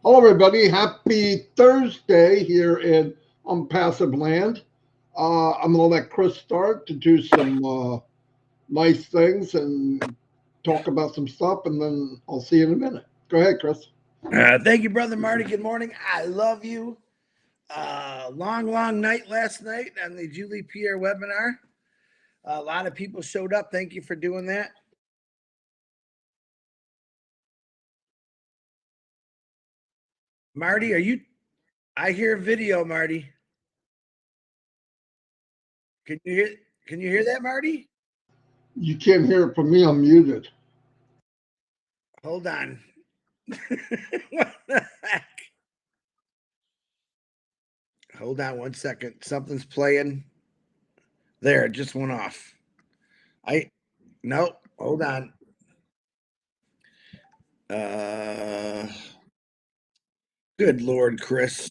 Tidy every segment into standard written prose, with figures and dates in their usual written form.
Hello, everybody. Happy Thursday here in Onpassive land. I'm going to let Chris start to do some nice things and talk about some stuff, and then I'll see you in a minute. Go ahead, Chris. Thank you, Brother Marty. Good morning. I love you. Long night last night on the Julie Pierre webinar. A lot of people showed up. Thank you for doing that. Marty, are you? I hear video, Marty. Can you hear? Can you hear that, Marty? You can't hear it from me. I'm muted. Hold on. What the heck? Hold on 1 second. Something's playing. There, it just went off. No. Hold on. Good Lord, Chris.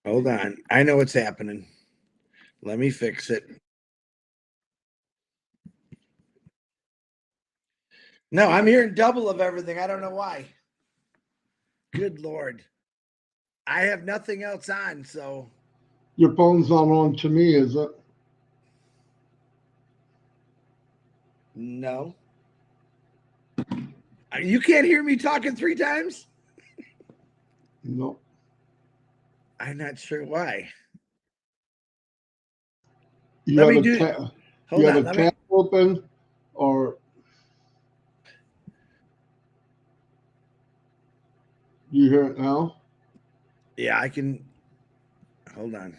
Hold on. I know what's happening. Let me fix it. No, I'm hearing double of everything. I don't know why. Good Lord. I have nothing else on, so. Your phone's not on to me, is it? No. You can't hear me talking 3 times? No. I'm not sure why. You Let have me a do. tab. Hold You have on. a tab open, or you hear it now? Yeah, I can. Hold on.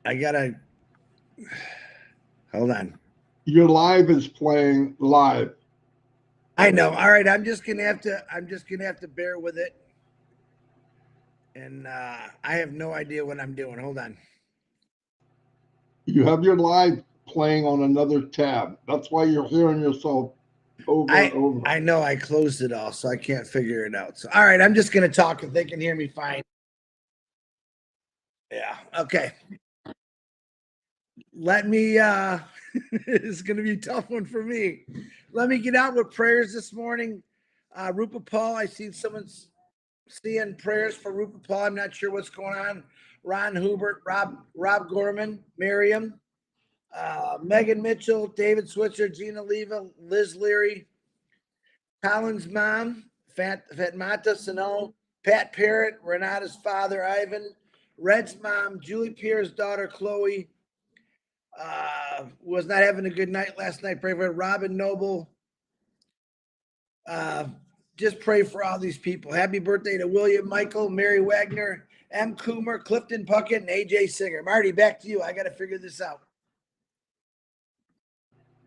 I gotta. Hold on. Your live is playing live. I know. All right, I'm just gonna have to bear with it. And I have no idea what I'm doing. Hold on. You have your live playing on another tab. That's why you're hearing yourself over and over. I know I closed it all, so I can't figure it out. So all right, I'm just gonna talk if they can hear me fine. Yeah. Okay. Let me it's gonna be a tough one for me. Let me get out with prayers this morning. Rupa Paul, I see someone's seeing prayers for Rupa Paul. I'm not sure what's going on. Ron Hubert, Rob Gorman, Miriam, Megan Mitchell, David Switzer, Gina Leva, Liz Leary, Colin's mom, Fatmata Sano, Pat Parrott, Renata's father, Ivan, Red's mom, Julie Pierre's daughter, Chloe, was not having a good night last night. Pray for Robin Noble. Just pray for all these people. Happy birthday to William Michael, Mary Wagner, M. Coomer, Clifton Puckett, and AJ Singer. Marty, back to you. I got to figure this out.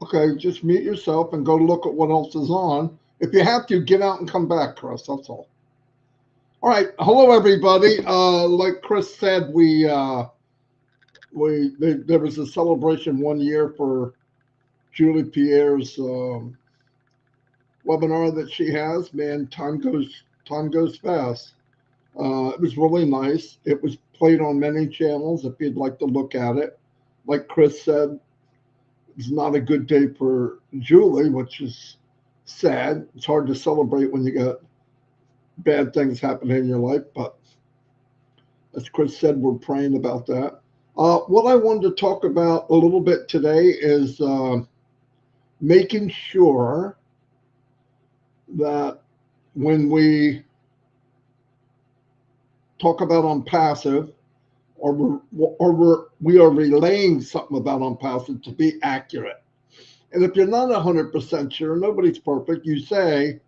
Okay, just mute yourself and go look at what else is on. If you have to, get out and come back, Chris. That's all. All right. Hello, everybody. Like Chris said, there was a celebration 1 year for Julie Pierre's webinar that she has. Man, time goes fast. It was really nice. It was played on many channels. If you'd like to look at it, like Chris said, it's not a good day for Julie, which is sad. It's hard to celebrate when you got bad things happening in your life, but as Chris said, we're praying about that. What I wanted to talk about a little bit today is making sure that when we talk about Onpassive, we are relaying something about Onpassive to be accurate. And if you're not 100% sure, nobody's perfect, you say,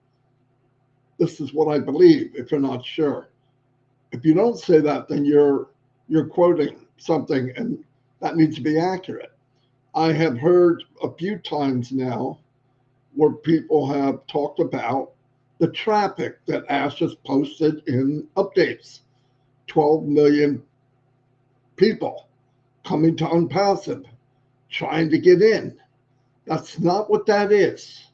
this is what I believe, if you're not sure. If you don't say that, then you're quoting something, and that needs to be accurate. I have heard a few times now where people have talked about the traffic that Ash has posted in updates. 12 million people coming to Onpassive, trying to get in. That's not what that is.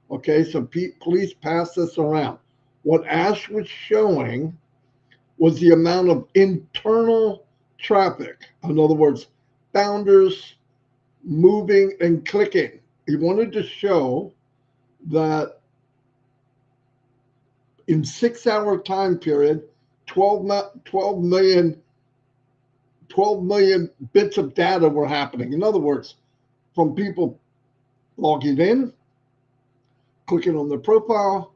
Okay, so please pass this around. What Ash was showing was the amount of internal traffic. In other words, founders moving and clicking. He wanted to show that in 6 hour time period, 12 million bits of data were happening. In other words, from people logging in, clicking on their profile,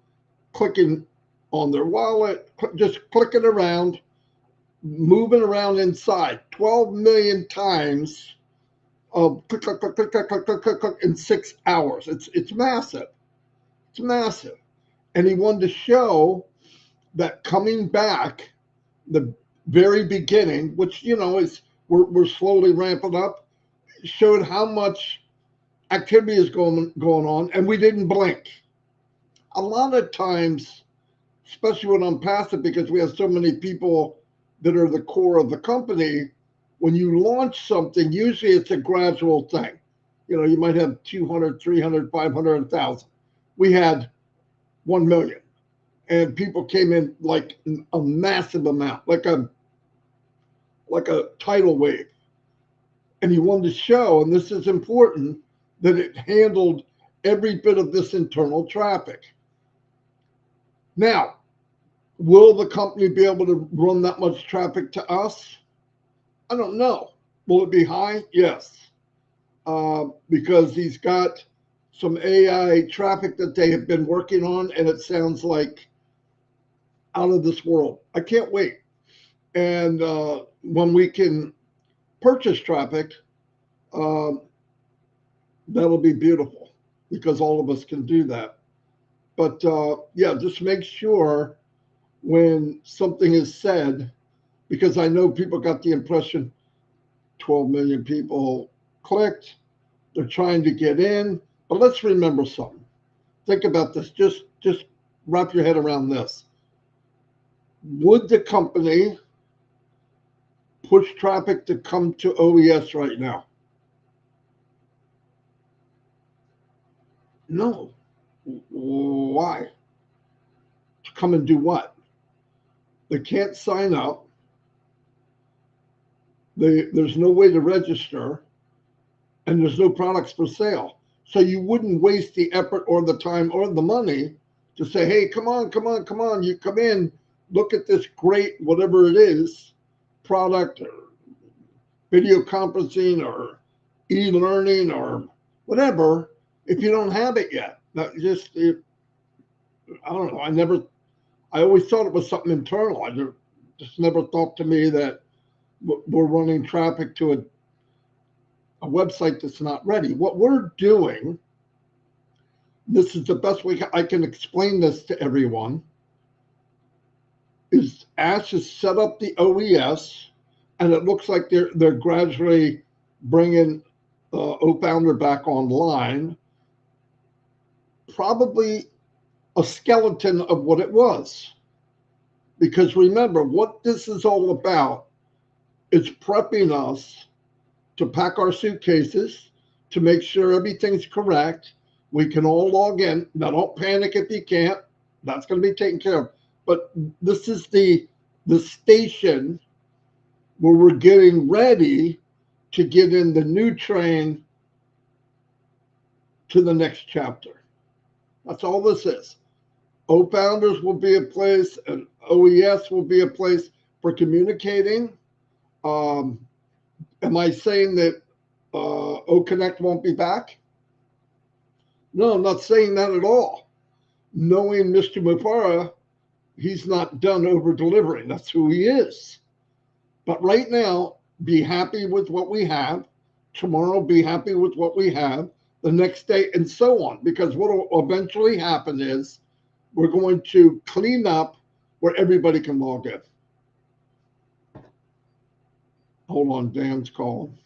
clicking on their wallet, just clicking around, moving around inside 12 million times of click, click, click, click, click, click, click, click, click in 6 hours. It's massive. It's massive. And he wanted to show that coming back, the very beginning, which, you know, is we're slowly ramping up, showed how much activity is going on, and we didn't blink. A lot of times, especially with Onpassive, because we have so many people that are the core of the company, when you launch something, usually it's a gradual thing. You know, you might have 200, 300, 500, 1,000. We had 1 million. And people came in like a massive amount, like a tidal wave. And he wanted to show, and this is important, that it handled every bit of this internal traffic. Now, will the company be able to run that much traffic to us? I don't know. Will it be high? Yes. Because he's got some AI traffic that they have been working on, and it sounds like out of this world. I can't wait. And when we can purchase traffic, that'll be beautiful, because all of us can do that. But yeah, just make sure when something is said, because I know people got the impression 12 million people clicked, they're trying to get in. But let's remember something. Think about this. Just wrap your head around this. Would the company push traffic to come to OES right now? No. Why? To come and do what? They can't sign up. There's no way to register, and there's no products for sale. So you wouldn't waste the effort or the time or the money to say, hey, come on, come on, come on. You come in, look at this great, whatever it is, product or video conferencing or e-learning or whatever, if you don't have it yet. That just, I don't know. I always thought it was something internal. I just never thought to me that we're running traffic to a website that's not ready. What we're doing, this is the best way I can explain this to everyone, is Ash has set up the OES, and it looks like they're gradually bringing OFounder back online, probably a skeleton of what it was. Because remember, what this is all about is prepping us to pack our suitcases, to make sure everything's correct. We can all log in. Now, don't panic if you can't. That's going to be taken care of. But this is the station where we're getting ready to get in the new train to the next chapter. That's all this is. OFounders will be a place, and OES will be a place for communicating. Am I saying that OConnect won't be back? No, I'm not saying that at all. Knowing Mr. Mufara, he's not done over delivering. That's who he is. But right now, be happy with what we have. Tomorrow, be happy with what we have. The next day, and so on. Because what will eventually happen is we're going to clean up where everybody can log in. Hold on, Dan's calling.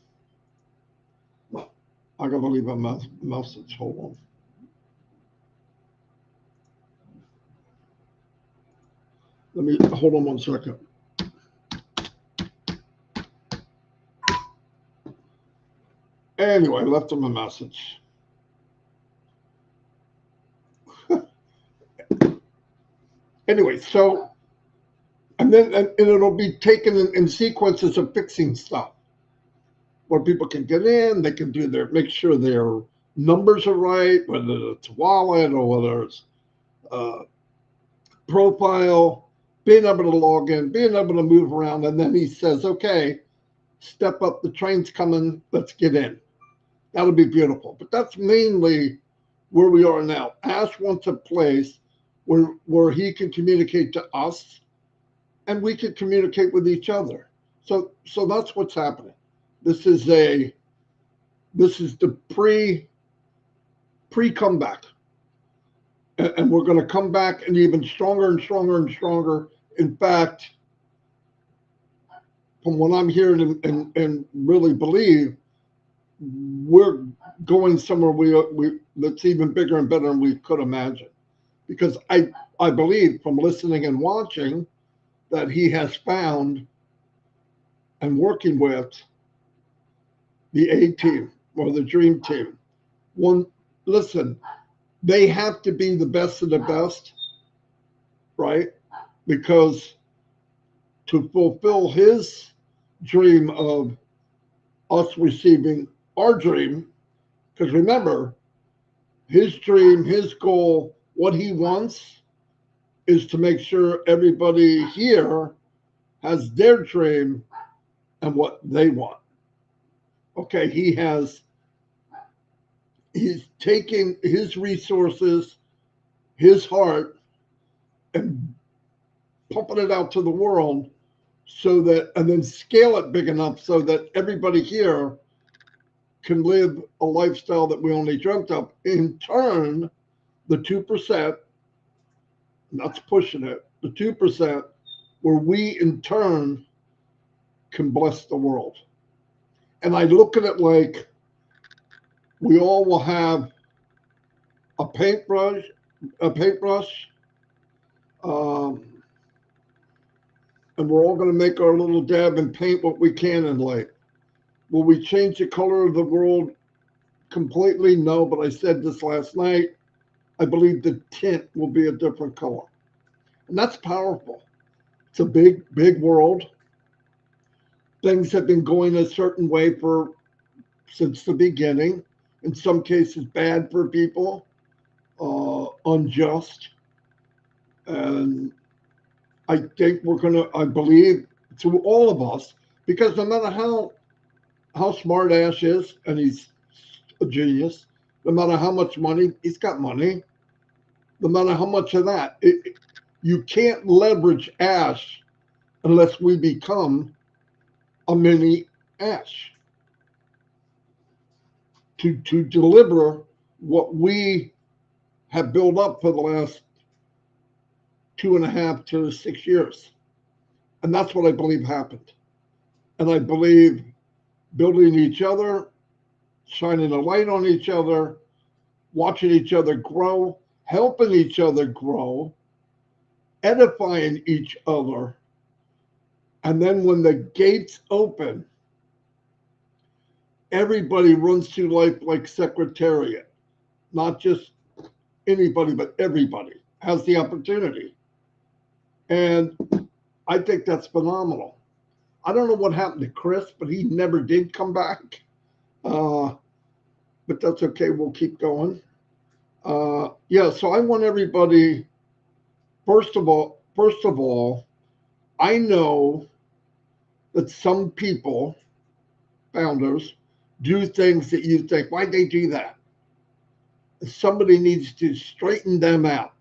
I gotta leave a message. Hold on. Let me hold on 1 second. Anyway, I left him a message. Anyway, so, and it'll be taken in sequences of fixing stuff. where people can get in, they can do make sure their numbers are right, whether it's wallet or whether it's profile, being able to log in, being able to move around. And then he says, okay, step up, the train's coming, let's get in. That'll be beautiful. But that's mainly where we are now. Ash wants a place where he can communicate to us and we can communicate with each other. So that's what's happening. This is the pre comeback. And we're going to come back and even stronger and stronger and stronger. In fact, from what I'm hearing and really believe, we're going somewhere we that's even bigger and better than we could imagine. Because I believe from listening and watching that he has found and working with the A team or the dream team. Listen, they have to be the best of the best, right? Because to fulfill his dream of us receiving our dream, because remember, his dream, his goal, what he wants is to make sure everybody here has their dream and what they want. Okay, he's taking his resources, his heart, and pumping it out to the world so that, and then scale it big enough so that everybody here can live a lifestyle that we only dreamt of. In turn, the 2%, that's pushing it, the 2%, where we in turn can bless the world. And I look at it like we all will have a paintbrush, and we're all going to make our little dab and paint what we can in life. Will we change the color of the world completely? No, but I said this last night. I believe the tint will be a different color. And that's powerful. It's a big, big world. Things have been going a certain way since the beginning. In some cases, bad for people, unjust. And I think I believe through all of us, because no matter how smart Ash is, and he's a genius, no matter how much money, he's got money, no matter how much of that, you can't leverage Ash unless we become a mini Ash to deliver what we have built up for the last 2.5 to 6 years. And that's what I believe happened. And I believe building each other, shining a light on each other, watching each other grow, helping each other grow, edifying each other. And then when the gates open, everybody runs through life like Secretariat. Not just anybody, but everybody has the opportunity. And I think that's phenomenal. I don't know what happened to Chris, but he never did come back. But that's okay. We'll keep going. Yeah, so I want everybody, first of all, I know that some people, founders, do things that you think, why'd they do that? Somebody needs to straighten them out.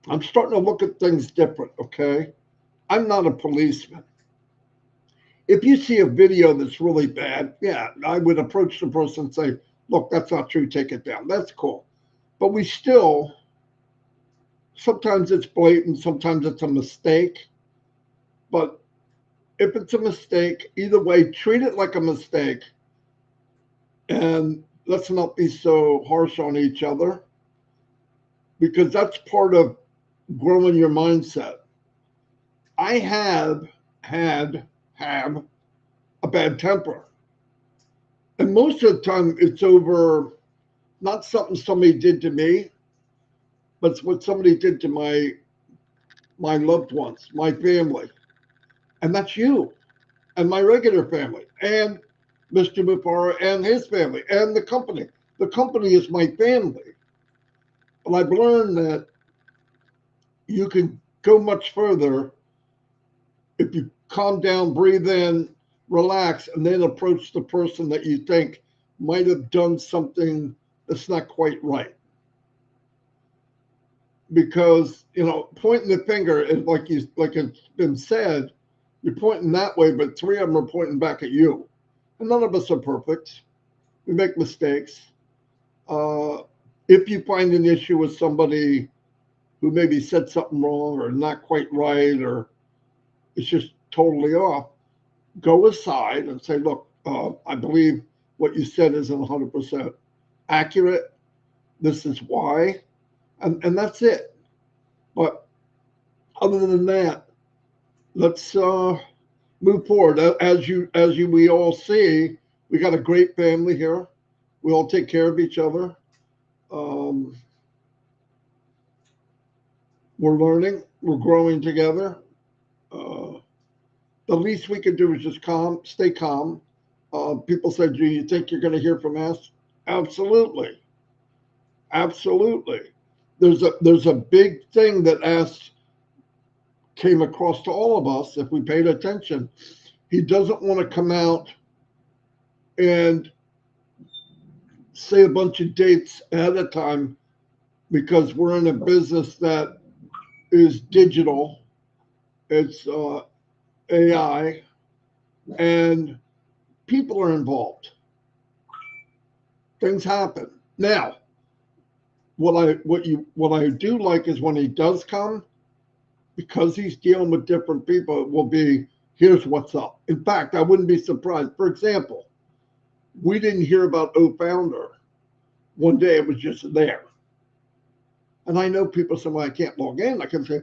I'm starting to look at things different, okay? I'm not a policeman. If you see a video that's really bad, yeah, I would approach the person and say, look, that's not true, take it down. That's cool. But we still, sometimes it's blatant, sometimes it's a mistake. But if it's a mistake, either way, treat it like a mistake. And let's not be so harsh on each other, because that's part of growing your mindset. I have a bad temper. And most of the time it's over not something somebody did to me, but it's what somebody did to my loved ones, my family. And that's you and my regular family. And Mr. Mufara and his family and the company. The company is my family. But I've learned that you can go much further if you calm down, breathe in, relax, and then approach the person that you think might have done something that's not quite right. Because, you know, pointing the finger is like it's been said, you're pointing that way, but three of them are pointing back at you. And none of us are perfect. We make mistakes. If you find an issue with somebody who maybe said something wrong or not quite right, or it's just totally off, go aside and say, look, I believe what you said isn't 100% accurate. This is why. And that's it. But other than that, let's move forward. We all see, we got a great family here. We all take care of each other. We're learning. We're growing together. The least we can do is just stay calm. People said, do you think you're going to hear from us? Absolutely. Absolutely. There's a big thing that came across to all of us if we paid attention. He doesn't want to come out and say a bunch of dates ahead of time because we're in a business that is digital. It's AI, and people are involved. Things happen. Now, what I do like is when he does come, because he's dealing with different people, it will be, here's what's up. In fact, I wouldn't be surprised. For example, we didn't hear about O-Founder. One day it was just there. And I know people say, well, I can't log in. I can say,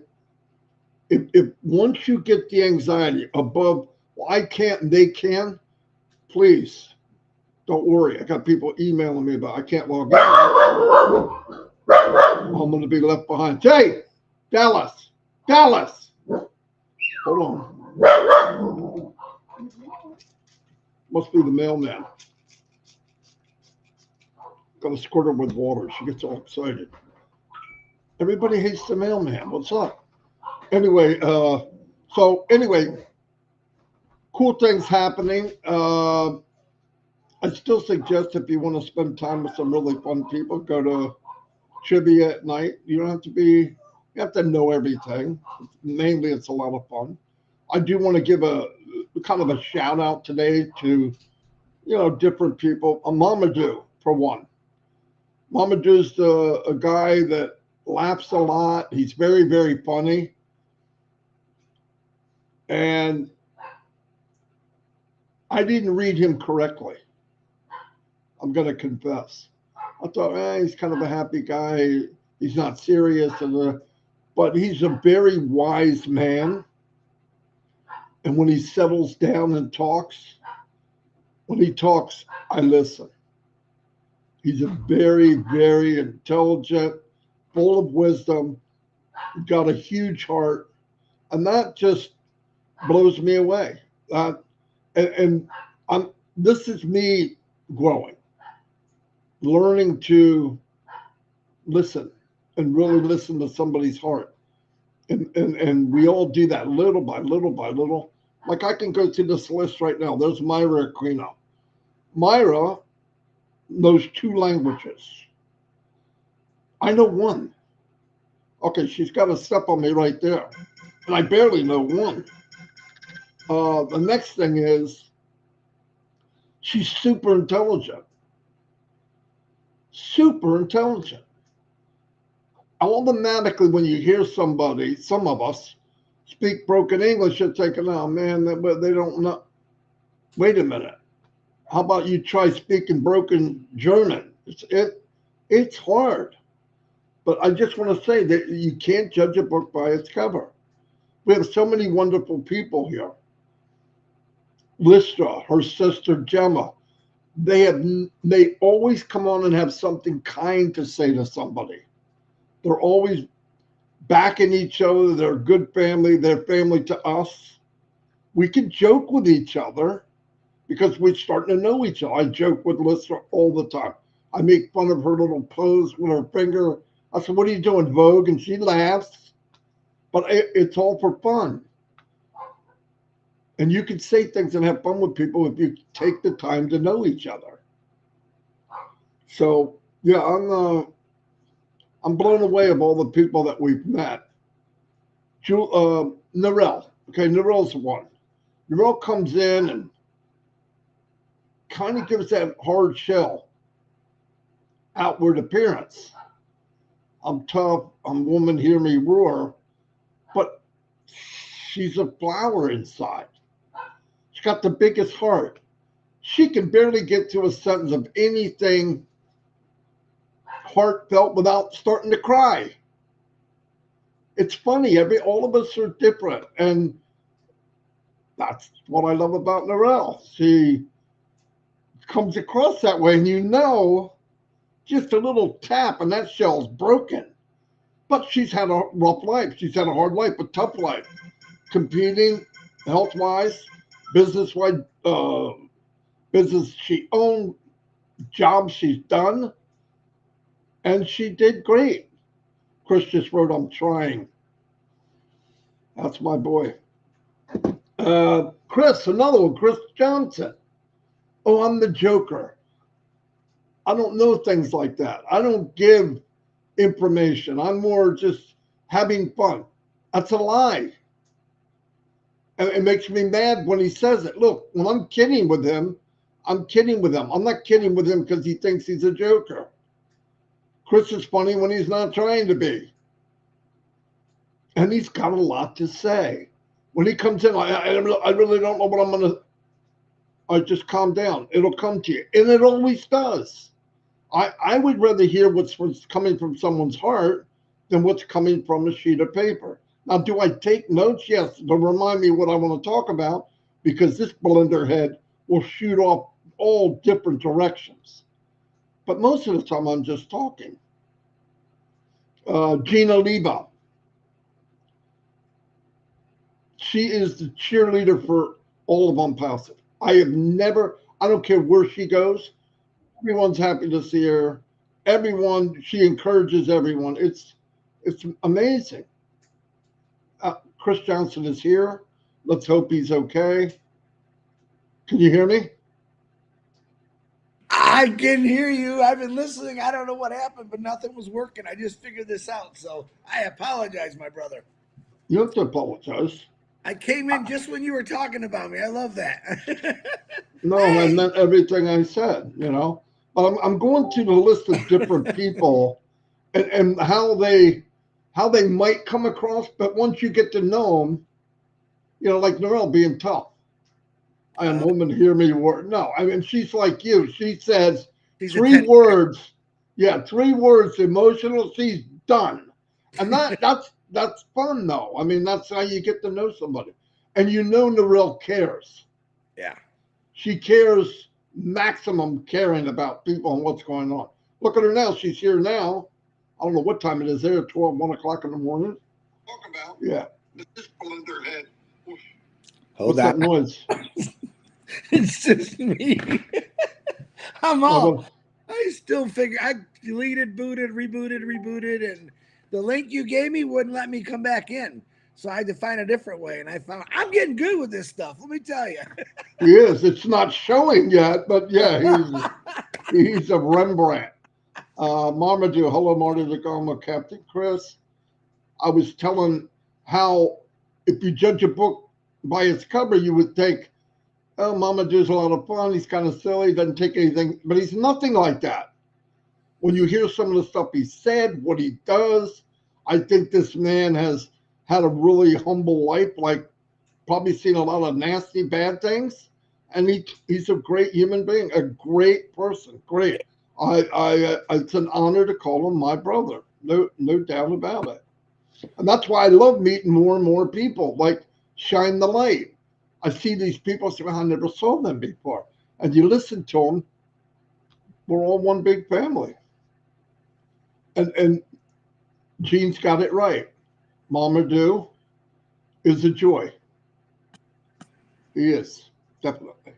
if once you get the anxiety above, well, I can't and they can, please don't worry. I got people emailing me about I can't log in. I'm going to be left behind. Hey, Dallas. Hold on. Must be the mailman. Got to squirt her with water. She gets all excited. Everybody hates the mailman. What's up? Anyway, cool things happening. I still suggest if you want to spend time with some really fun people, go to trivia at night. You don't have to you have to know everything. Mainly, it's a lot of fun. I do want to give a kind of a shout out today to, different people. Mamadou, for one. Mamadou's a guy that laughs a lot. He's very, very funny. And I didn't read him correctly. I'm going to confess. I thought, he's kind of a happy guy. He's not serious. But he's a very wise man. And when he settles down and talks, I listen. He's a very, very intelligent, full of wisdom, got a huge heart. And that just blows me away. This is me growing, learning to listen and really listen to somebody's heart. And we all do that little by little by little. Like I can go through this list right now. There's Myra Aquino. Myra knows 2 languages. I know 1. Okay, she's got a step on me right there. And I barely know 1. The next thing is she's super intelligent. Super intelligent. Automatically, when you hear somebody, some of us, speak broken English, you're thinking, oh man, they don't know. Wait a minute. How about you try speaking broken German? It's hard. But I just want to say that you can't judge a book by its cover. We have so many wonderful people here. Listra, her sister Gemma, they always come on and have something kind to say to somebody. They're always backing each other. They're a good family. They're family to us. We can joke with each other, because we're starting to know each other. I joke with Lister all the time. I make fun of her little pose with her finger. I said, "What are you doing, Vogue?" And she laughs, but it's all for fun. And you can say things and have fun with people if you take the time to know each other. So yeah, I'm blown away of all the people that we've met. Narelle. Okay, Narelle's one. Narelle comes in and kind of gives that hard shell outward appearance. I'm tough. I'm woman, hear me roar. But she's a flower inside. She's got the biggest heart. She can barely get to a sentence of anything heartfelt without starting to cry. It's funny. All of us are different, and that's what I love about Narelle. She comes across that way, and just a little tap, and that shell's broken. But she's had a rough life. She's had a hard life, a tough life, competing health-wise, business-wise, business she owned, jobs she's done, and she did great. Chris just wrote, "I'm trying." That's my boy. Chris, another one, Chris Johnson. "Oh, I'm the Joker. I don't know things like that. I don't give information. I'm more just having fun." That's a lie. And it makes me mad when he says it. Look, when I'm kidding with him, I'm kidding with him. I'm not kidding with him because he thinks he's a joker. Chris is funny when he's not trying to be. And he's got a lot to say. When he comes in, I really don't know what I'm going to. I just calm down. It'll come to you. And it always does. I would rather hear what's coming from someone's heart than what's coming from a sheet of paper. Now, do I take notes? Yes, to remind me what I want to talk about, because this blender head will shoot off all different directions. But most of the time, I'm just talking. Gina Leba. She is the cheerleader for all of Onpassive. I don't care where she goes, everyone's happy to see her. She encourages everyone. It's amazing. Chris Johnson is here. Let's hope he's okay. Can you hear me? I can hear you. I've been listening. I don't know what happened, but nothing was working. I just figured this out. So I apologize, my brother. You don't have to apologize. I came in just when you were talking about me. I love that. No, Hey! I meant everything I said, But I'm going through the list of different people and how they might come across. But once you get to know them, like Narelle being tough. I am woman, hear me word. No, I mean, she's like you. She says three words. Yeah, 3 words, emotional. She's done. And that's fun, though. I mean, that's how you get to know somebody. And Narelle cares. Yeah. She cares, maximum caring about people and what's going on. Look at her now. She's here now. I don't know what time it is there, 12, 1 o'clock in the morning. Talk about. Yeah. This blender head. Hold What's on. that noise? It's just me. I'm all. I still figure. I deleted, booted, rebooted, and the link you gave me wouldn't let me come back in. So I had to find a different way, and I found I'm getting good with this stuff. Let me tell you. He is. It's not showing yet, but yeah, he's a Rembrandt. Marmaduke, hello, Marty the Goma, Captain Chris. I was telling how if you judge a book by its cover, you would think, "Oh, Marmaduke's a lot of fun. He's kind of silly, doesn't take anything," but he's nothing like that. When you hear some of the stuff he said, what he does, I think this man has had a really humble life, like probably seen a lot of nasty, bad things. And he's a great human being, a great person. Great. It's an honor to call him my brother. No doubt about it. And that's why I love meeting more and more people, like shine the light. I see these people, say, "Well, I never saw them before." And you listen to them, we're all one big family. And Gene's got it right. Marmaduke is a joy. He is, definitely.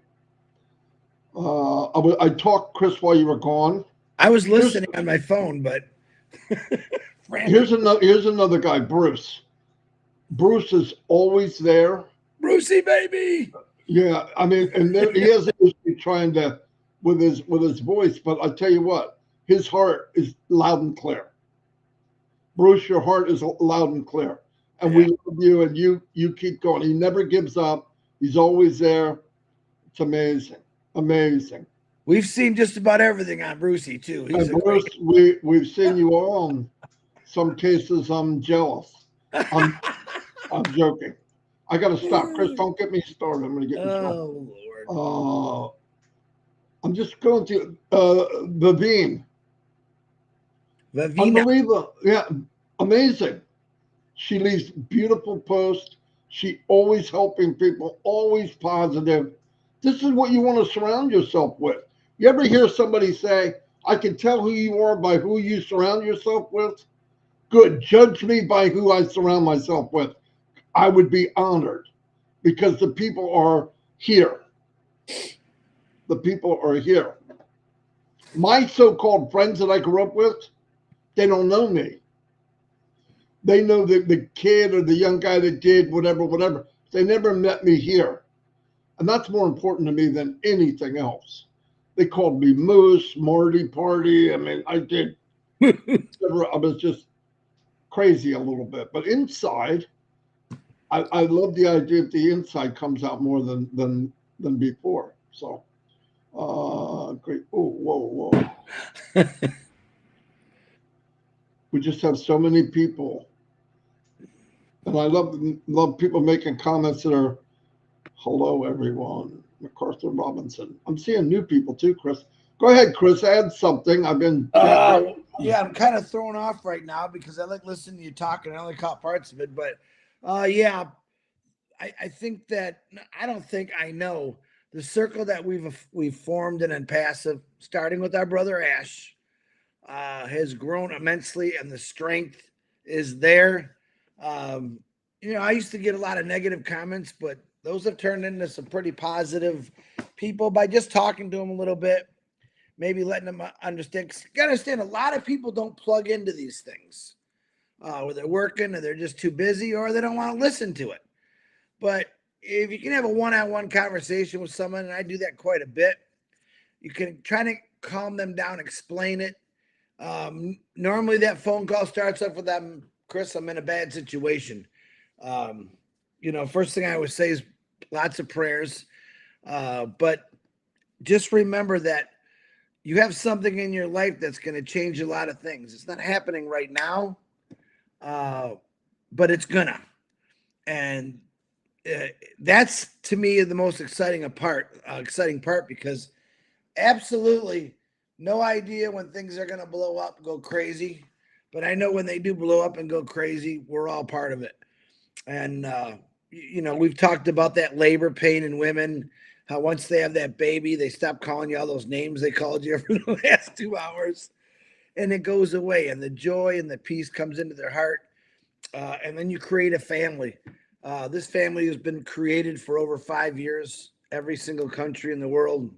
I talked, Chris, while you were gone. I was listening on my phone, but here's another guy, Bruce. Bruce is always there. Brucey, baby. Yeah, I mean, and there, he has an issue trying to with his voice, but I tell you what, his heart is loud and clear. Bruce, your heart is loud and clear, and we love you, and you keep going. He never gives up. He's always there. It's amazing, amazing. We've seen just about everything on Brucey too. And Bruce, we've seen you all. In some cases, I'm jealous. I'm joking. I got to stop. Chris, don't get me started. I'm going to get in trouble. Oh, Lord. I'm just going to Vivine. Unbelievable. Yeah, amazing. She leaves beautiful posts. She always helping people, always positive. This is what you want to surround yourself with. You ever hear somebody say, I can tell who you are by who you surround yourself with? Good. Judge me by who I surround myself with. I would be honored because the people are here. The people are here. My so-called friends that I grew up with, they don't know me. They know the kid or the young guy that did whatever. They never met me here. And that's more important to me than anything else. They called me Moose, Marty, Party. I mean, I did. I was just crazy a little bit. But inside, I love the idea that the inside comes out more than before. So, great. Oh, whoa. We just have so many people. And I love people making comments that are, hello, everyone. MacArthur Robinson. I'm seeing new people too, Chris. Go ahead, Chris. Add something. I've been. Yeah, I'm kind of thrown off right now because I like listening to you talk and I only caught parts of it. But yeah, I think that I don't think I know the circle that we've formed in Onpassive, starting with our brother Ash, has grown immensely, and the strength is there. I used to get a lot of negative comments, but those have turned into some pretty positive people by just talking to them a little bit, maybe letting them understand. You gotta understand, a lot of people don't plug into these things, where they're working or they're just too busy or they don't want to listen to it. But if you can have a one-on-one conversation with someone, and I do that quite a bit, you can try to calm them down, explain it. Normally that phone call starts off with them, Chris, I'm in a bad situation. First thing I would say is lots of prayers. But just remember that you have something in your life that's going to change a lot of things. It's not happening right now, but it's gonna. And that's, to me, the most exciting part, because absolutely no idea when things are going to blow up, go crazy. But I know when they do blow up and go crazy, we're all part of it. And, we've talked about that labor pain in women, how once they have that baby, they stop calling you all those names they called you for the last 2 hours. And it goes away. And the joy and the peace comes into their heart. And then you create a family. This family has been created for over 5 years, every single country in the world,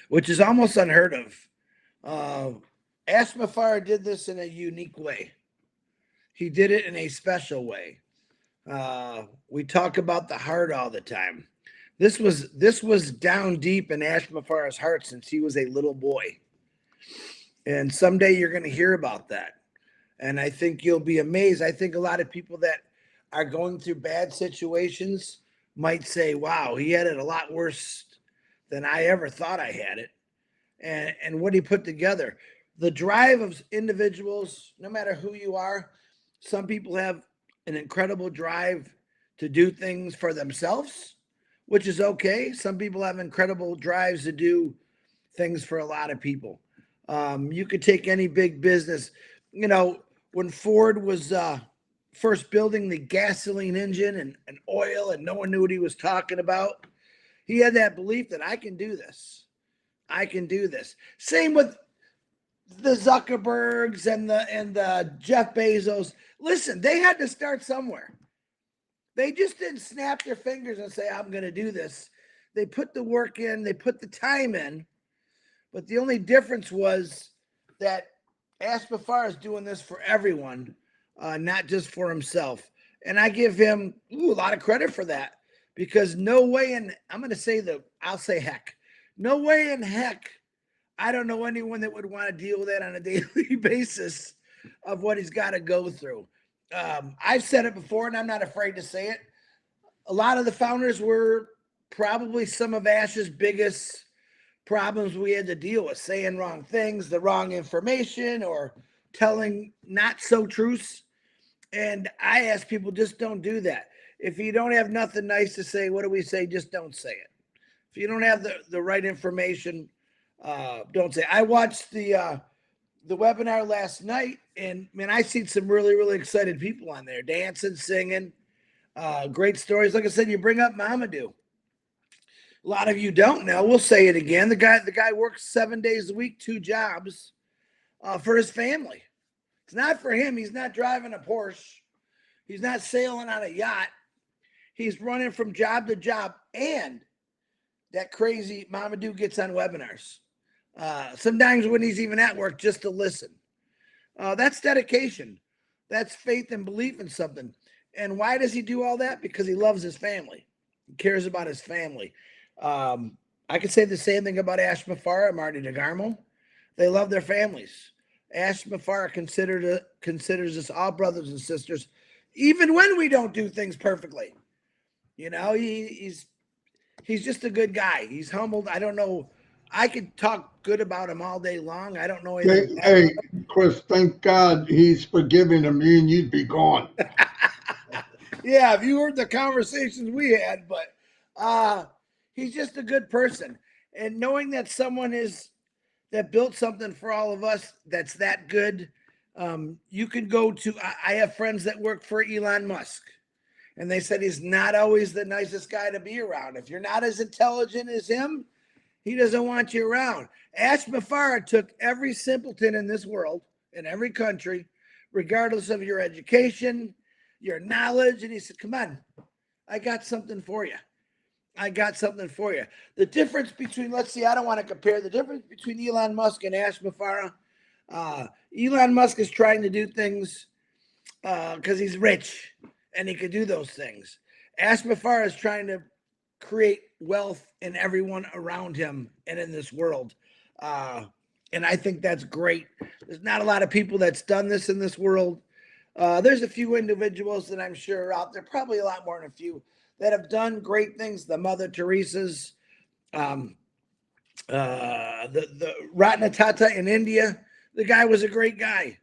which is almost unheard of. Amplify did this in a unique way. He did it in a special way. We talk about the heart all the time. This was down deep in Amplify's heart since he was a little boy. And someday you're going to hear about that. And I think you'll be amazed. I think a lot of people that are going through bad situations might say, wow, he had it a lot worse than I ever thought I had it. And what he put together, the drive of individuals, no matter who you are, some people have an incredible drive to do things for themselves, which is okay. Some people have incredible drives to do things for a lot of people. You could take any big business. When Ford was first building the gasoline engine and oil, and no one knew what he was talking about, he had that belief that I can do this. I can do this. Same with the Zuckerbergs and the Jeff Bezos. Listen, they had to start somewhere. They just didn't snap their fingers and say, I'm going to do this. They put the work in, they put the time in, but the only difference was that Ashmafar is doing this for everyone, not just for himself. And I give him a lot of credit for that, because no way in, I'll say heck, no way in heck, I don't know anyone that would want to deal with that on a daily basis of what he's got to go through. I've said it before, and I'm not afraid to say it. A lot of the founders were probably some of Ash's biggest problems we had to deal with, saying wrong things, the wrong information, or telling not so truths. And I ask people, just don't do that. If you don't have nothing nice to say, what do we say? Just don't say it. If you don't have the right information, don't say it. I watched the webinar last night, and man, I seen some really, really excited people on there, dancing, singing, great stories. Like I said, you bring up Mamadou. A lot of you don't know. We'll say it again. The guy works 7 days a week, 2 jobs, for his family. It's not for him. He's not driving a Porsche. He's not sailing on a yacht. He's running from job to job. And that crazy Mamadou gets on webinars. Sometimes when he's even at work, just to listen. That's dedication. That's faith and belief in something. And why does he do all that? Because he loves his family. He cares about his family. I could say the same thing about Ashmafar and Marty DeGarmo. They love their families. Ashmafar considers us all brothers and sisters, even when we don't do things perfectly. You know, he's just a good guy. He's humbled. I don't know. I could talk good about him all day long. I don't know anything. Hey, Chris, thank God he's forgiving him. Me and you'd be gone. Yeah, if you heard the conversations we had, but he's just a good person. And knowing that someone that built something for all of us that's that good, you can go to, I have friends that work for Elon Musk, and they said he's not always the nicest guy to be around. If you're not as intelligent as him, he doesn't want you around. Ashmafar took every simpleton in this world, in every country, regardless of your education, your knowledge, and he said, come on, I got something for you. I got something for you. The difference between, let's see, I don't want to compare the difference between Elon Musk and Ashmafar. Elon Musk is trying to do things because he's rich and he could do those things. Ashmafar is trying to create wealth in everyone around him and in this world. And I think that's great. There's not a lot of people that's done this in this world. There's a few individuals that I'm sure are out there, probably a lot more than a few, that have done great things. The Mother Teresa's, the Ratna Tata in India, the guy was a great guy.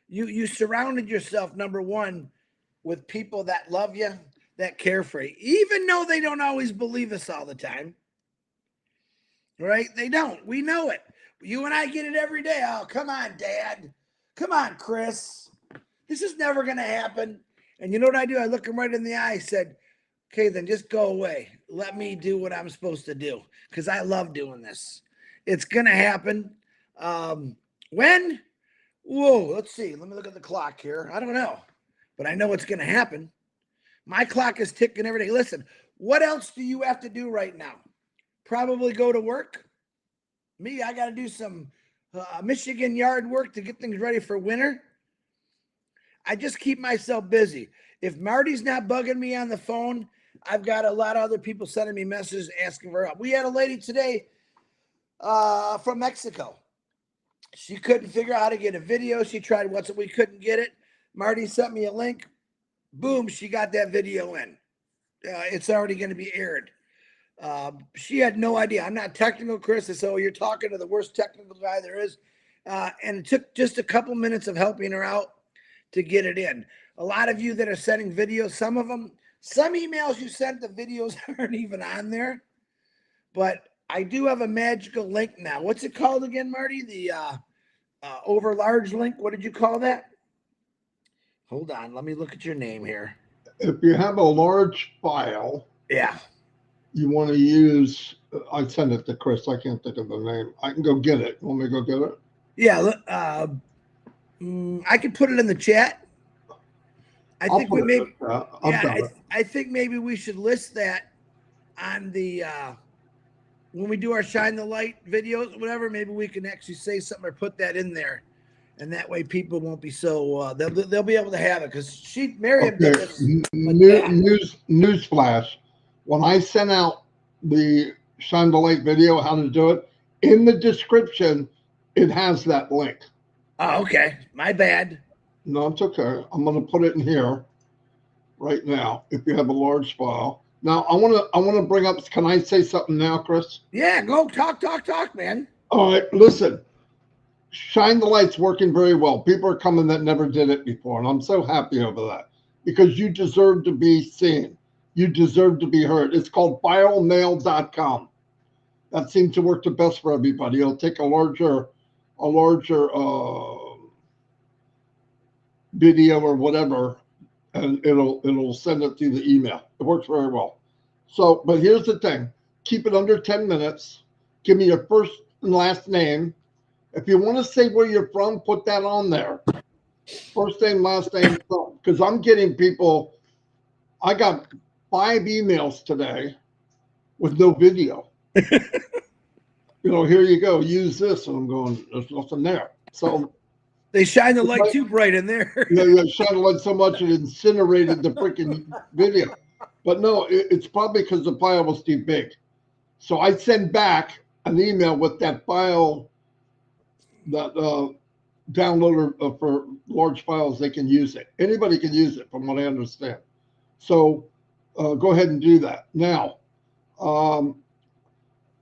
You surrounded yourself, number one, with people that love you, that care for you, even though they don't always believe us all the time. Right? They don't. We know it. You and I get it every day. Oh, come on, Dad. Come on, Chris. This is never going to happen. And you know what I do? I look him right in the eye. I said, okay, then just go away. Let me do what I'm supposed to do, because I love doing this. It's going to happen. When? Whoa, let's see. Let me look at the clock here. I don't know, but I know it's going to happen. My clock is ticking every day. Listen, what else do you have to do right now? Probably go to work. Me, I got to do some Michigan yard work to get things ready for winter. I just keep myself busy. If Marty's not bugging me on the phone, I've got a lot of other people sending me messages asking for help. We had a lady today from Mexico. She couldn't figure out how to get a video. She tried once and we couldn't get it. Marty sent me a link. Boom, she got that video in. It's already going to be aired. She had no idea. I'm not technical, Chris. So you're talking to the worst technical guy there is. And it took just a couple minutes of helping her out to get it in. A lot of you that are sending videos, some emails you sent, the videos aren't even on there. But I do have a magical link now. What's it called again, Marty? The over large link. What did you call that? Hold on. Let me look at your name here. If you have a large file, yeah, you want to use, I sent it to Chris. I can't think of the name. I can go get it. You want me to go get it? Yeah. I can put it in the chat. I think maybe we should list that on the when we do our shine the light videos, whatever, maybe we can actually say something or put that in there, and that way people won't be so they'll be able to have it because Miriam did Okay. this like that. News flash. When I sent out the shine the light video, how to do it, in the description, it has that link. Oh, okay. My bad. No, it's okay. I'm going to put it in here right now. If you have a large file. Now I want to bring up. Can I say something now, Chris? Yeah, go talk, man. All right. Listen, shine the light's working very well. People are coming that never did it before, and I'm so happy over that because you deserve to be seen. You deserve to be heard. It's called viralmail.com. That seems to work the best for everybody. It'll take a larger video or whatever, and it'll send it through the email. It works very well. So, but here's the thing: keep it under 10 minutes. Give me your first and last name. If you want to say where you're from, put that on there. First name, last name, because I'm getting people. I got 5 emails today with no video. Here you go, use this. And I'm going, there's nothing there. So they shine the light too bright in there. Yeah, shine the light so much it incinerated the freaking video. But no, it's probably because the file was too big. So I send back an email with that file, that downloader for large files. They can use it. Anybody can use it, from what I understand. So go ahead and do that. Now,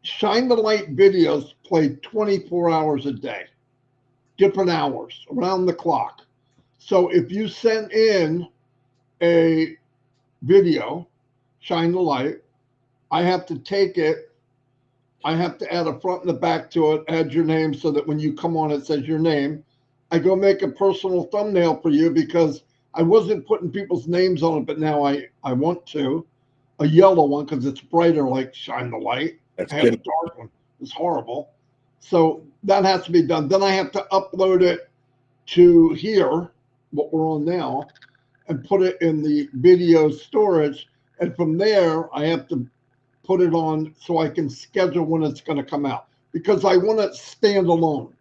shine the light videos play 24 hours a day, different hours, around the clock. So if you send in a video, shine the light, I have to take it. I have to add a front and a back to it, add your name so that when you come on, it says your name. I go make a personal thumbnail for you because I wasn't putting people's names on it, but now I want to. A yellow one because it's brighter, like shine the light. That's I have good. a dark one. It's horrible. So that has to be done. Then I have to upload it to here, what we're on now, and put it in the video storage. And from there, I have to put it on so I can schedule when it's going to come out. Because I want it stand alone.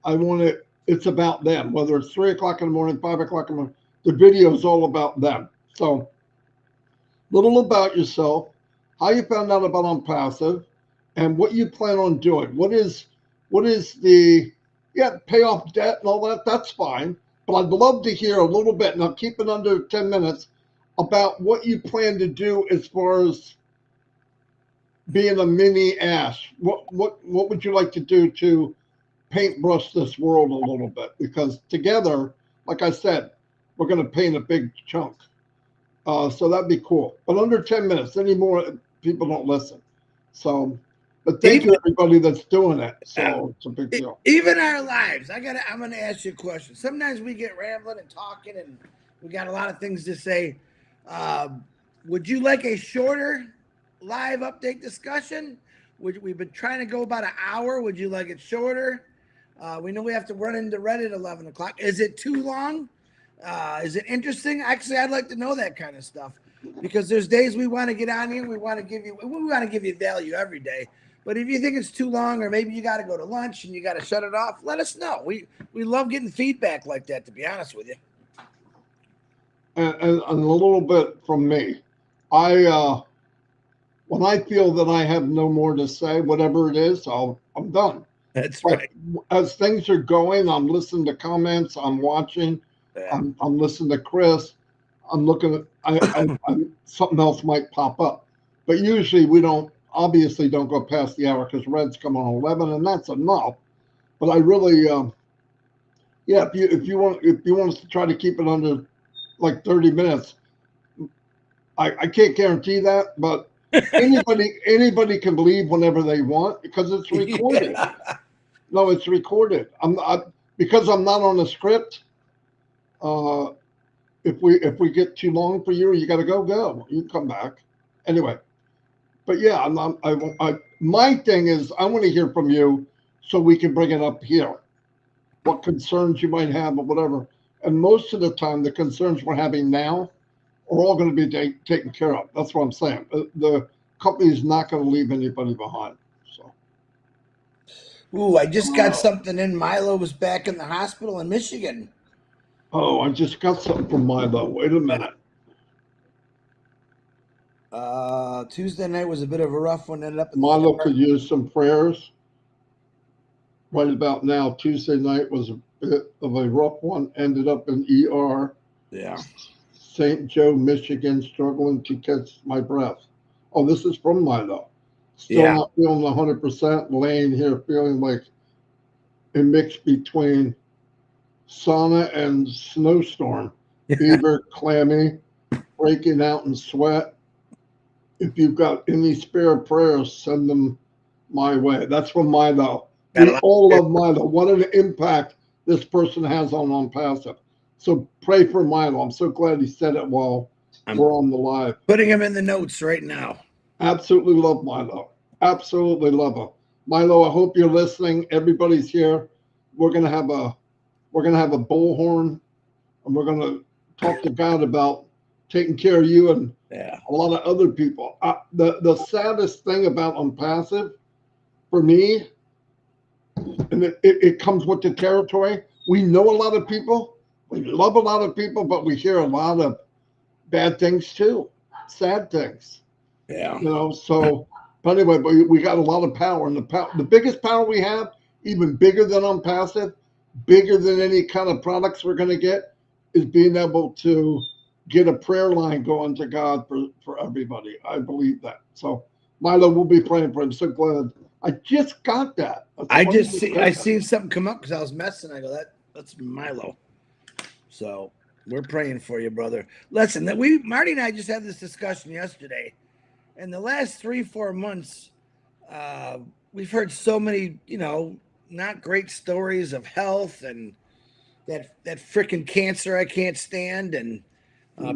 I want it, it's about them. Whether it's 3 o'clock in the morning, 5 o'clock in the morning, the video is all about them. So, little about yourself, how you found out about Onpassive, and what you plan on doing. What is the, pay off debt and all that, that's fine. But I'd love to hear a little bit, now keep it under 10 minutes, about what you plan to do as far as being a mini Ash. What would you like to do to paintbrush this world a little bit? Because together, like I said, we're going to paint a big chunk. So that'd be cool. But under 10 minutes, any more, people don't listen. So, but thank you everybody that's doing it. So it's a big deal. Even our lives, I'm going to ask you a question. Sometimes we get rambling and talking, and we got a lot of things to say. Would you like a shorter live update discussion? We've been trying to go about an hour. Would you like it shorter? We know we have to run into Reddit at 11 o'clock. Is it too long? Is it interesting? Actually, I'd like to know that kind of stuff, because there's days we want to get on here. We want to give you value every day. But if you think it's too long, or maybe you got to go to lunch and you got to shut it off, let us know. We love getting feedback like that, to be honest with you. And a little bit from me, when I feel that I have no more to say, whatever it is, I'm done. That's but right. As things are going, I'm listening to comments, I'm watching, I'm listening to Chris, I'm looking at, something else might pop up. But usually we don't go past the hour because Red's come on 11, and that's enough. But I really, if you want us to try to keep it under like 30 minutes, I can't guarantee that, but anybody can leave whenever they want because it's recorded. Yeah. No, it's recorded. Because I'm not on the script. If we get too long for you, you got to go. You come back anyway. But yeah, my thing is I want to hear from you so we can bring it up here. What concerns you might have or whatever. And most of the time, the concerns we're having now are all going to be taken care of. That's what I'm saying. The company is not going to leave anybody behind. So, Ooh, I just got something in. Milo was back in the hospital in Michigan. oh, I just got something from Milo. Wait a minute. Tuesday night was a bit of a rough one. Ended up in Milo could use some prayers. Right about now, Tuesday night was a bit of a rough one. Ended up in ER. Yeah. St. Joe, Michigan, struggling to catch my breath. Oh, this is from Milo. Still not feeling 100%. Laying here feeling like a mix between sauna and snowstorm. Fever, clammy, breaking out in sweat. If you've got any spare prayers, send them my way. That's from Milo. We all love Milo. What an impact this person has on Onpassive. So pray for Milo. I'm so glad he said it while we're on the live. Putting him in the notes right now. Absolutely love Milo. Absolutely love him. Milo, I hope you're listening. Everybody's here. We're gonna have a bullhorn, and we're gonna talk to God about taking care of you and a lot of other people. The saddest thing about Onpassive for me, and it comes with the territory. We know a lot of people. We love a lot of people, but we hear a lot of bad things too, sad things. Yeah. You know, so, but anyway, but we got a lot of power. And the biggest power we have, even bigger than Onpassive, bigger than any kind of products we're going to get, is being able to get a prayer line going to God for everybody. I believe that. So, Milo, we'll be praying for him. So glad. I just got that. I seen something come up because I was messing. I go, that's Milo. So we're praying for you, brother. Listen, Marty and I just had this discussion yesterday. In the last 3-4 months, we've heard so many, not great stories of health and that freaking cancer I can't stand and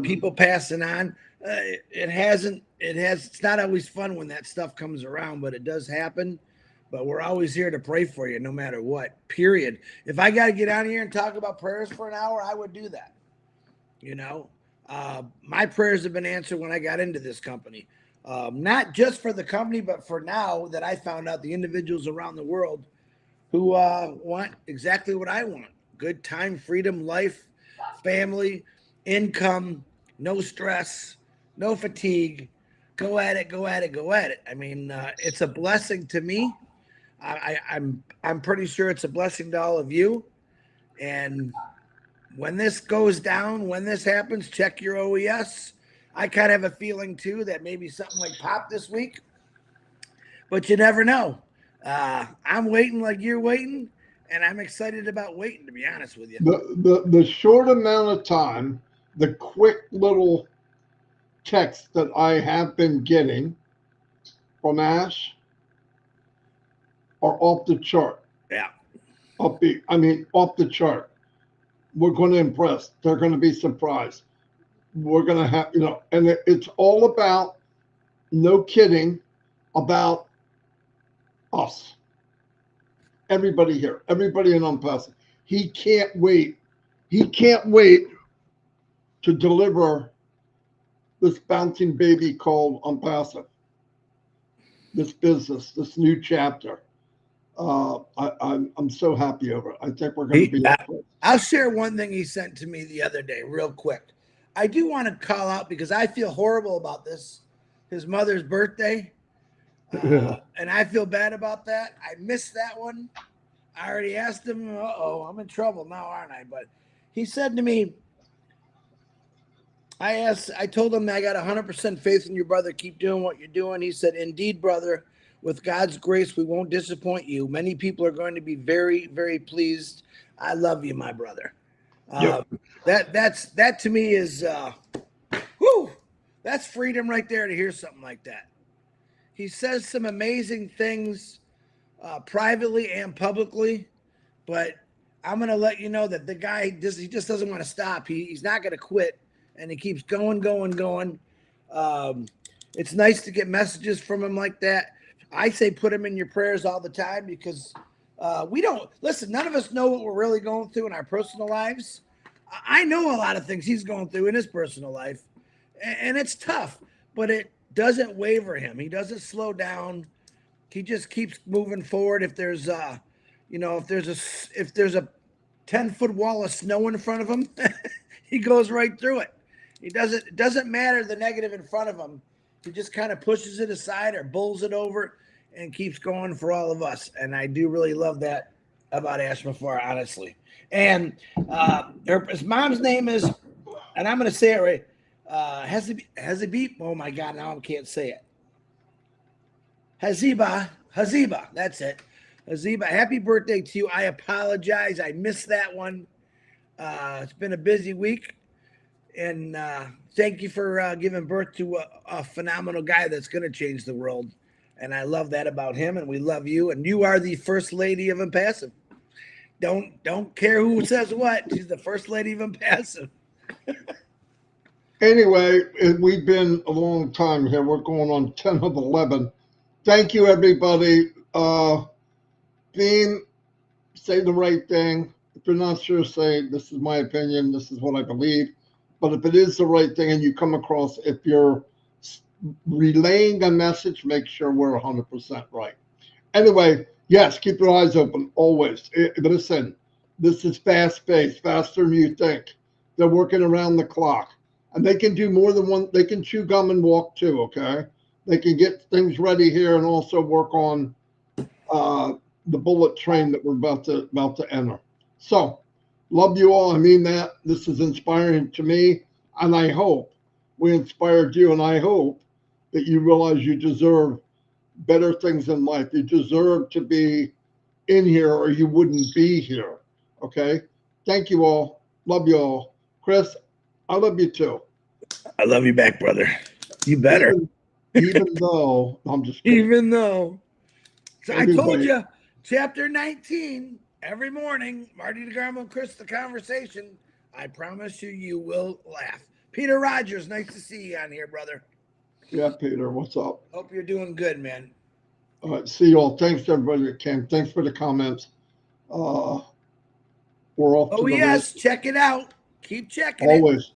people passing on. It's not always fun when that stuff comes around, but it does happen. But we're always here to pray for you no matter what, period. If I got to get out of here and talk about prayers for an hour, I would do that. My prayers have been answered when I got into this company. Not just for the company, but for now that I found out the individuals around the world who want exactly what I want. Good time, freedom, life, family, income, no stress, no fatigue. Go at it, go at it, go at it. I mean, it's a blessing to me. I'm pretty sure it's a blessing to all of you. And when this goes down, when this happens, check your OES. I kind of have a feeling too that maybe something like pop this week, but you never know. I'm waiting like you're waiting, and I'm excited about waiting, to be honest with you. The short amount of time, the quick little text that I have been getting from Ash are off the chart. Yeah. Off the chart. We're going to impress. They're going to be surprised. We're going to have, and it's all about, no kidding, about us. Everybody here, everybody in Onpassive. He can't wait. He can't wait to deliver this bouncing baby called Onpassive. This business, this new chapter. I'm so happy over it. I think we're going to be. I'll share one thing he sent to me the other day, real quick. I do want to call out because I feel horrible about this. His mother's birthday, and I feel bad about that. I missed that one. I already asked him. I'm in trouble now, aren't I? But he said to me, I told him I got 100% faith in your brother. Keep doing what you're doing. He said, indeed, brother. With God's grace, we won't disappoint you. Many people are going to be very, very pleased. I love you, my brother. Yep. That to me is, that's freedom right there to hear something like that. He says some amazing things privately and publicly, but I'm going to let you know that the guy, he just doesn't want to stop. He's not going to quit, and he keeps going. It's nice to get messages from him like that. I say put him in your prayers all the time because we don't listen. None of us know what we're really going through in our personal lives. I know a lot of things he's going through in his personal life, and it's tough. But doesn't waver him. He doesn't slow down. He just keeps moving forward. If there's if there's a 10-foot wall of snow in front of him, he goes right through it. It doesn't matter the negative in front of him. He just kind of pushes it aside or bulls it over and keeps going for all of us. And I do really love that about Ashmafar, honestly. And his mom's name is, and I'm going to say it right, Hezibah. Oh my God, now I can't say it. Hezibah, that's it. Hezibah, happy birthday to you. I apologize. I missed that one. It's been a busy week. And thank you for giving birth to a phenomenal guy that's going to change the world. And I love that about him, and we love you. And you are the first lady of Onpassive. Don't care who says what. She's the first lady of Onpassive. Anyway, we've been a long time here. We're going on 10 of 11. Thank you, everybody. Dean, say the right thing. If you're not sure, say, this is my opinion. This is what I believe. But if it is the right thing and you come across, if you're relaying a message, make sure we're 100% right. Anyway, yes, keep your eyes open always. Listen, this is fast-paced, faster than you think. They're working around the clock. And they can do more than one. They can chew gum and walk too, okay? They can get things ready here and also work on the bullet train that we're about to enter. So, love you all. I mean that. This is inspiring to me. And I hope we inspired you. And I hope that you realize you deserve better things in life. You deserve to be in here or you wouldn't be here. Okay? Thank you all. Love you all. Chris, I love you too. I love you back, brother. You better. Even though, I'm just kidding. Even though. So Everybody. I told you, chapter 19, every morning, Marty DeGarmo and Chris, the conversation. I promise you will laugh. Peter Rogers, nice to see you on here, brother. Yeah, Peter, what's up? Hope you're doing good, man. All right, see you all. Thanks to everybody that came. Thanks for the comments. We're off to the yes, check it out. Keep checking always.